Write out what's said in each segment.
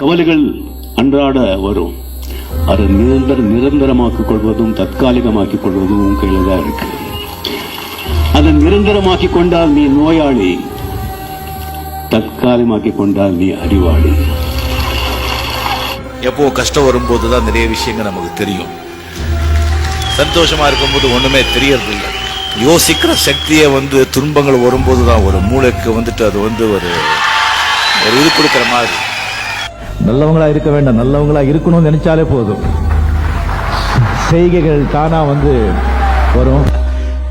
கவலைகள் அன்றாட வரும். அதை நிரந்தரமாக்கிக் கொள்வதும் தற்காலிகமாக்கிக் கொள்வதும் உன் கையில தான் இருக்கு. அதை நிரந்தரமாக்கிக் கொண்டால் நீ நோயாளி, தற்காலிகமாக்கிக் கொண்டால் நீ அறிவாளி. எப்போ கஷ்டம் வரும்போதுதான் நிறைய விஷயங்கள் நமக்கு தெரியும். சந்தோஷமா இருக்கும்போது ஒண்ணுமே தெரியறதில்லை. யோசிக்கிற சக்தியை துன்பங்கள் வரும்போதுதான் ஒரு மூளைக்கு அது ஒரு இது கொடுக்கிற மாதிரி. நல்லவங்களா இருக்க வேண்டாம், நல்லவங்களா இருக்கணும்னு நினைச்சாலே போதும், செய்கைகள் தானா வரும்.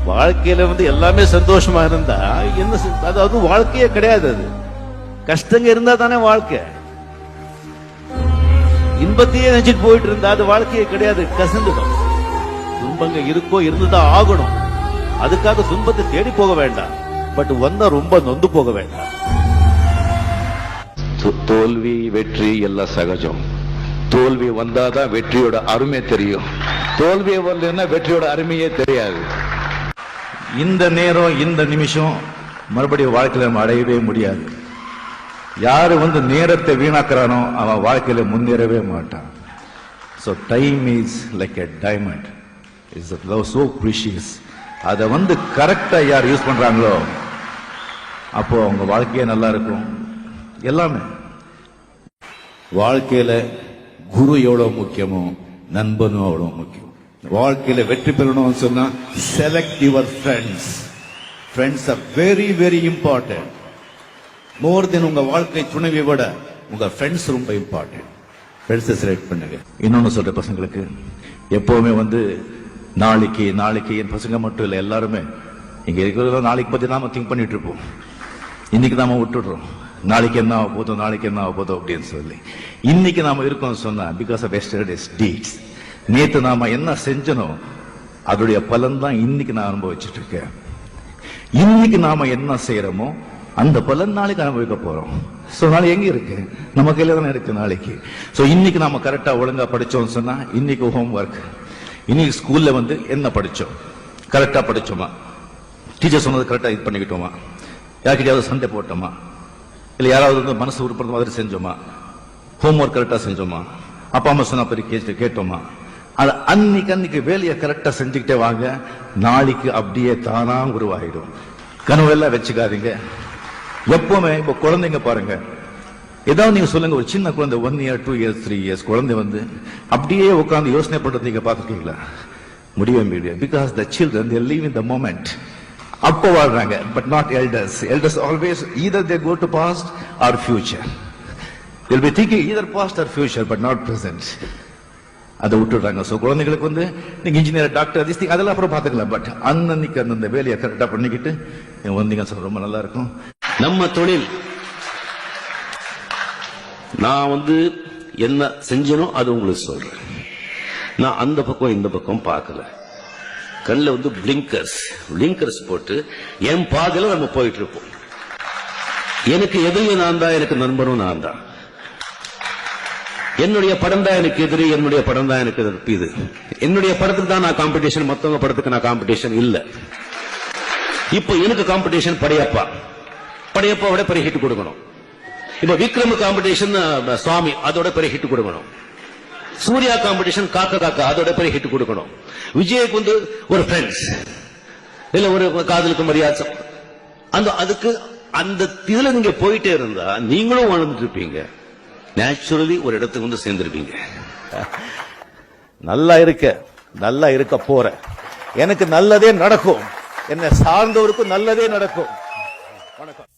வாழ்க்கையில எல்லாமே சந்தோஷமா இருந்தா என்ன, அதாவது வாழ்க்கையே கிடையாது. அது கஷ்டங்க இருந்தா தானே வாழ்க்கை. இன்பத்தையே நினைச்சிட்டு போயிட்டு இருந்தா அது வாழ்க்கையே கிடையாது, கசந்துடும். துன்பங்க இருக்கோ இருந்துதான் ஆகணும். அதுக்காக துன்பத்தை தேடி போக வேண்டாம், பட் வந்தா ரொம்ப நொந்து போக வேண்டாம். தோல்வி வெற்றி எல்லாம் சகஜம். தோல்வி வந்தாதான் வெற்றியோட அருமை தெரியும். தோல்வியை வரலன்னா வெற்றியோட அருமையே தெரியாது. இந்த நேரம் இந்த நிமிஷம் மறுபடியும் வாழ்க்கையில நம்ம அடையவே முடியாது. யாரு நேரத்தை வீணாக்குறானோ அவன் வாழ்க்கையில முன்னேறவே மாட்டான். So time is like a diamond. It's so precious. அதை கரெக்டா யார் யூஸ் பண்றாங்களோ அப்போ அவங்க வாழ்க்கையே நல்லா இருக்கும். எல்லாமே வாழ்க்கையில குரு எவ்வளவு முக்கியமோ நண்பனும் அவ்வளவு முக்கியம். வாழ்க்கையில வெற்றி பெறணும்னு சொன்னா select your friends. Friends are very very important. More than உங்க வாழ்க்கை துணைவை விட உங்க ஃப்ரெண்ட்ஸ் ரொம்ப இம்பார்ட்டன்ட். ஃப்ரெண்ட்ஸை செலக்ட் பண்ணுங்க. இன்னொன்னு சொல்ற பசங்களுக்கு எப்பவுமே நாளைக்கு நாளைக்கு என் பசங்க மட்டும் இல்லை, எல்லாருமே இங்க இருக்கிற நாளைக்கு பத்தி நாம திங்க் பண்ணிட்டு இருப்போம். இன்னைக்கு நாம விட்டுடுறோம், நாளைக்கு என்ன ஆக போதும் நாளைக்கு என்ன ஆக போதும் அப்படின்னு சொல்லி. இன்னைக்கு நாம இருக்கோம் சொன்னா பிகாஸ் ஆஃப் எஸ்டர்டேஸ் டீட்ஸ். நேத்து நாம என்ன செஞ்சனோ அதோடைய பலன் தான் இன்னைக்கு நான் அனுபவிச்சுட்டு இருக்கேன். இன்னைக்கு நாம என்ன செய்யறோமோ அந்த பலன் நாளைக்கு அனுபவிக்க போறோம். சோ நாளைக்கு எங்க இருக்கு, நம்ம கையில தானே இருக்கு நாளைக்கு. சோ இன்னைக்கு நாம கரெக்டா ஒழுங்கா படிச்சோம் சொன்னா இன்னைக்கு ஹோம் ஒர்க். இன்னைக்கு ஸ்கூல்ல என்ன படிச்சோம், கரெக்டா படிச்சோமா, டீச்சர் சொன்னது கரெக்டா இது பண்ணிக்கிட்டோமா, யாருக்கிட்டையாவது சண்டை போட்டோமா, இல்ல யாராவது மனசு உருப்படுற மாதிரி செஞ்சோமா, ஹோம் ஒர்க் கரெக்டா செஞ்சோமா, அப்பா அம்மா சொன்ன பெரிய கேட்டோமா. அது அன்னைக்கு வேலையை கரெக்டா செஞ்சுக்கிட்டே வாங்க. நாளைக்கு அப்படியே தானா உருவாயிடும். கனவெல்லாம் வச்சுக்காதீங்க. எப்பவுமே இப்ப குழந்தைங்க பாருங்க, ஏதாவது நீங்க சொல்லுங்க, ஒரு சின்ன குழந்தை 1 year 2 years 3 years குழந்தை அப்படியே உட்கார்ந்து யோசனை பண்றது நீங்க பாத்துருக்கீங்களா? முடியவே முடியாது. Because the children they live in the moment. அப்போ வாழ்றாங்க, but not elders. Elders always either they go to past or future. They'll be thinking either past or future but not present. அதை விட்டுடுறாங்க. சோ குழந்தைகளுக்கு நீங்க engineer doctor அதெல்லாம் அப்புறம் பாத்துக்கலாம். But அன்னைக்கு அந்த வேலையை கரெக்டா பண்ணிக்கிட்டு வந்தீங்க ரொம்ப நல்லா இருக்கும். நம்ம தொழில் நான் என்ன செஞ்சனோ அது உங்களுக்கு சொல்றேன். நான் அந்த பக்கம் இந்த பக்கம் பார்க்கல. கண்ணில் பிளிங்கர்ஸ் போட்டு என் பாதையில நம்ம போயிட்டு இருப்போம். எனக்கு எதிரியும் நான் தான், எனக்கு நண்பனும் நான் தான். என்னுடைய படம் தான் எனக்கு எதிரி, என்னுடைய படம் தான் எனக்கு இது. என்னுடைய படத்துக்கு தான் நான் காம்படிஷன், மத்தவங்க படத்துக்கு நான் காம்படிஷன் இல்ல. இப்போ எனக்கு காம்படிஷன் படையப்பாவோட பெரிய ஹிட் கொடுக்கணும். இப்ப விக்ரம் காம்படிஷன் சுவாமி, அதோட பெரிய ஹிட் கொடுக்கணும். சூர்யா காம்படிஷன் காக்கா அதோட பெரிய ஹிட் கொடுக்கணும். விஜய்க்கு ஒரு ஃப்ரெண்ட்ஸ் இல்ல ஒரு காதலுக்கு மரியாதை, அதுக்கு அந்த இதுல நீங்க போயிட்டே இருந்தா நீங்களும் வாழ்ந்துட்டு இருப்பீங்க. நேச்சுரலி ஒரு இடத்துக்கு சேர்ந்திருப்பீங்க. நல்லா இருக்க போற எனக்கு நல்லதே நடக்கும். என்ன சார்ந்தவருக்கும் நல்லதே நடக்கும். வணக்கம்.